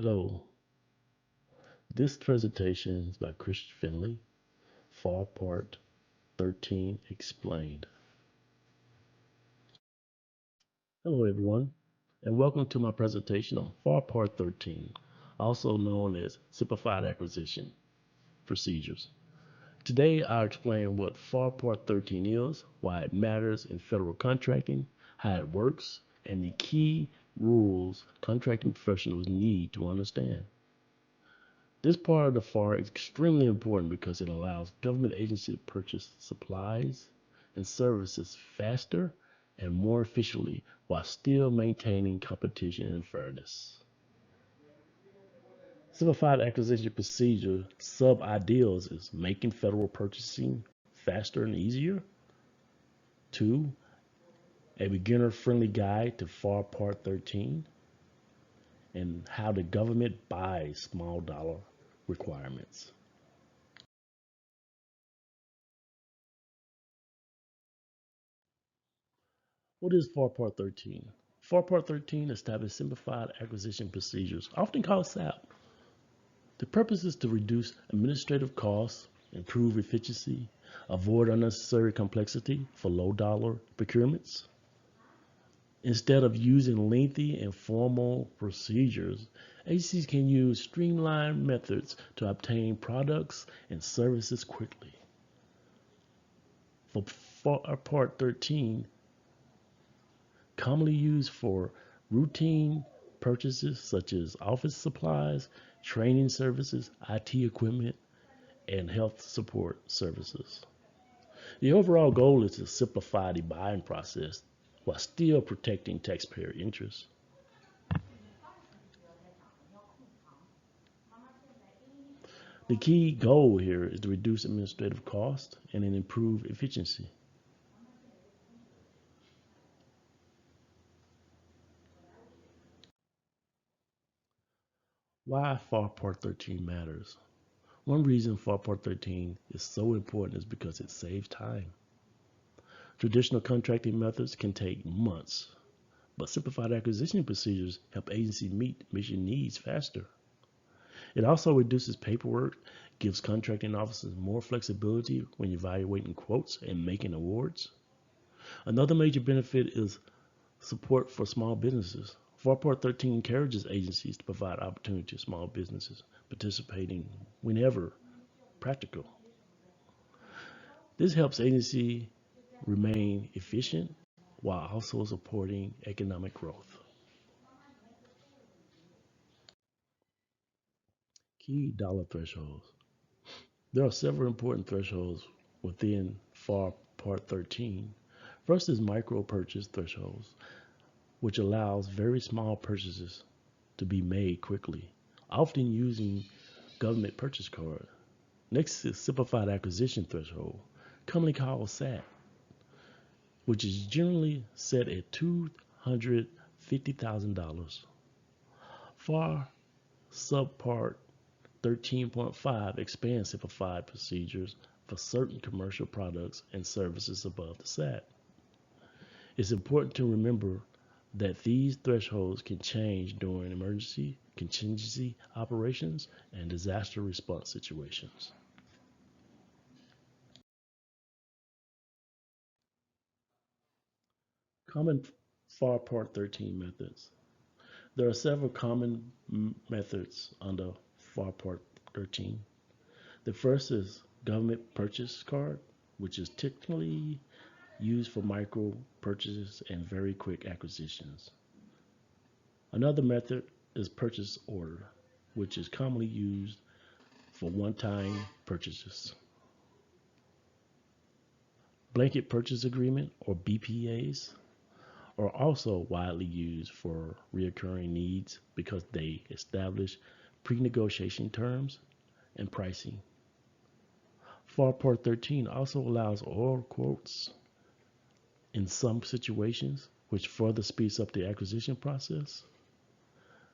Hello, this presentation is by Chris Finley, Fall Part 13 Explained. Hello everyone, and welcome to my presentation on Fall Part 13, also known as Simplified Acquisition Procedures. Today I'll explain what Fall Part 13 is, why it matters in federal contracting, how it works, and the key rules contracting professionals need to understand. This part of the FAR is extremely important because it allows government agencies to purchase supplies and services faster and more efficiently while still maintaining competition and fairness. Simplified acquisition procedure sub-ideals is making federal purchasing faster and easier. Two, a beginner-friendly guide to FAR Part 13 and how the government buys small dollar requirements. What is FAR Part 13? FAR Part 13 establishes simplified acquisition procedures, often called SAP. The purpose is to reduce administrative costs, improve efficiency, avoid unnecessary complexity for low dollar procurements. Instead of using lengthy and formal procedures, agencies can use streamlined methods to obtain products and services quickly. For FAR Part 13, commonly used for routine purchases such as office supplies, training services, IT equipment, and health support services. The overall goal is to simplify the buying process while still protecting taxpayer interests. The key goal here is to reduce administrative costs and then improve efficiency. Why FAR Part 13 matters. One reason FAR Part 13 is so important is because it saves time. Traditional contracting methods can take months, but simplified acquisition procedures help agencies meet mission needs faster. It also reduces paperwork, gives contracting officers more flexibility when evaluating quotes and making awards. Another major benefit is support for small businesses. FAR Part 13 encourages agencies to provide opportunity to small businesses participating whenever practical. This helps agencies remain efficient while also supporting economic growth. Key dollar thresholds. There are several important thresholds within FAR Part 13. First is micro purchase thresholds, which allows very small purchases to be made quickly, often using government purchase card. Next is simplified acquisition threshold, commonly called SAT, which is generally set at $250,000. FAR Subpart 13.5 expands simplified procedures for certain commercial products and services above the SAT. It's important to remember that these thresholds can change during emergency, contingency operations, and disaster response situations. Common FAR Part 13 methods. There are several common methods under FAR Part 13. The first is government purchase card, which is typically used for micro purchases and very quick acquisitions. Another method is purchase order, which is commonly used for one-time purchases. Blanket purchase agreement or BPAs are also widely used for recurring needs because they establish pre-negotiation terms and pricing. FAR Part 13 also allows oral quotes in some situations, which further speeds up the acquisition process.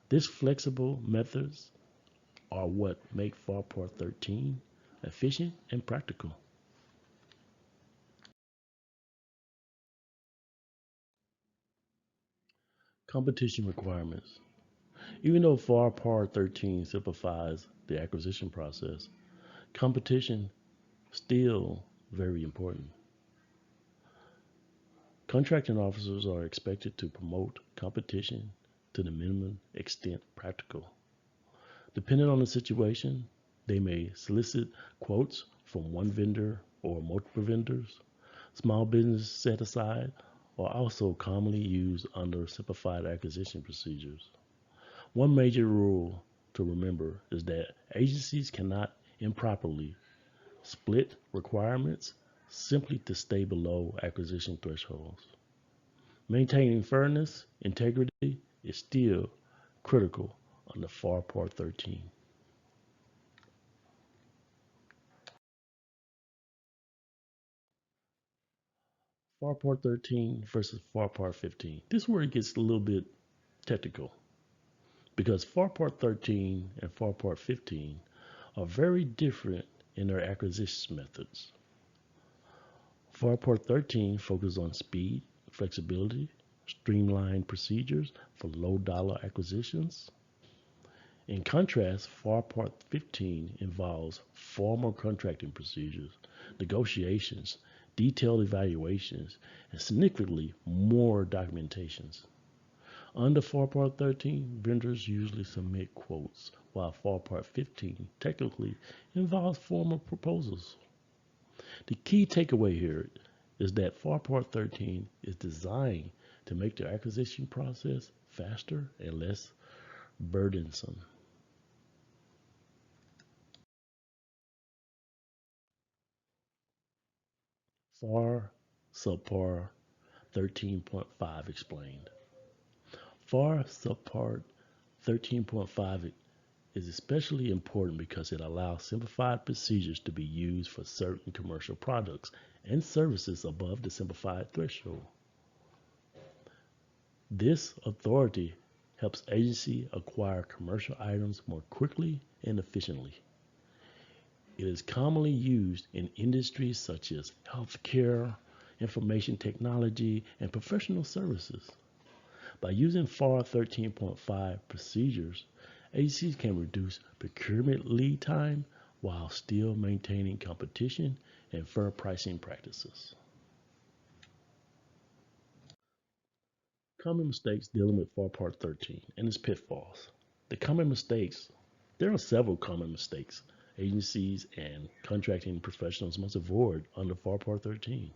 These flexible methods are what make FAR Part 13 efficient and practical. Competition requirements. Even though FAR Part 13 simplifies the acquisition process, competition still very important. Contracting officers are expected to promote competition to the minimum extent practical. Depending on the situation, they may solicit quotes from one vendor or multiple vendors. Small business set aside are also commonly used under simplified acquisition procedures. One major rule to remember is that agencies cannot improperly split requirements simply to stay below acquisition thresholds. Maintaining fairness, integrity is still critical under FAR Part 13. FAR Part 13 versus FAR Part 15. This is where it gets a little bit technical because FAR Part 13 and FAR Part 15 are very different in their acquisition methods. FAR Part 13 focuses on speed, flexibility, streamlined procedures for low dollar acquisitions. In contrast, FAR Part 15 involves formal contracting procedures, negotiations, detailed evaluations, and significantly more documentations. Under FAR Part 13, vendors usually submit quotes, while FAR Part 15 technically involves formal proposals. The key takeaway here is that FAR Part 13 is designed to make the acquisition process faster and less burdensome. FAR Subpart 13.5 explained. FAR Subpart 13.5 is especially important because it allows simplified procedures to be used for certain commercial products and services above the simplified threshold. This authority helps agencies acquire commercial items more quickly and efficiently. It is commonly used in industries such as healthcare, information technology, and professional services. By using FAR 13.5 procedures, agencies can reduce procurement lead time while still maintaining competition and fair pricing practices. Common mistakes dealing with FAR Part 13 and its pitfalls. The common mistakes. There are several common mistakes agencies and contracting professionals must avoid under FAR Part 13.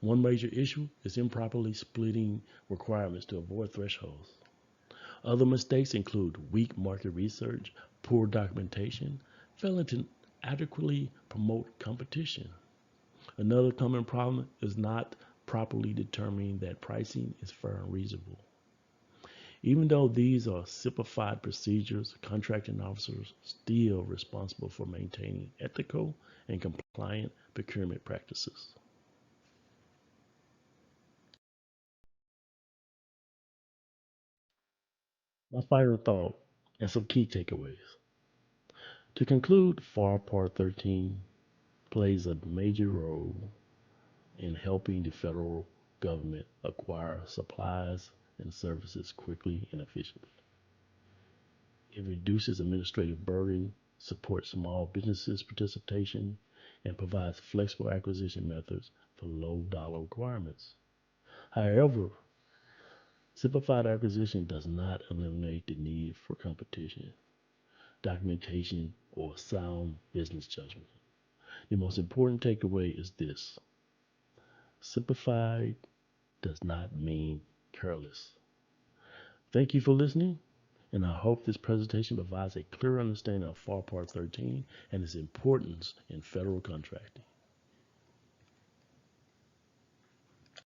One major issue is improperly splitting requirements to avoid thresholds. Other mistakes include weak market research, poor documentation, failing to adequately promote competition. Another common problem is not properly determining that pricing is fair and reasonable. Even though these are simplified procedures, contracting officers still responsible for maintaining ethical and compliant procurement practices. My final thought and some key takeaways. To conclude, FAR Part 13 plays a major role in helping the federal government acquire supplies and services quickly and efficiently. It reduces administrative burden, supports small businesses' participation, and provides flexible acquisition methods for low dollar requirements. However, simplified acquisition does not eliminate the need for competition, documentation, or sound business judgment. The most important takeaway is this: simplified does not mean careless. Thank you for listening, and I hope this presentation provides a clear understanding of FAR Part 13 and its importance in federal contracting.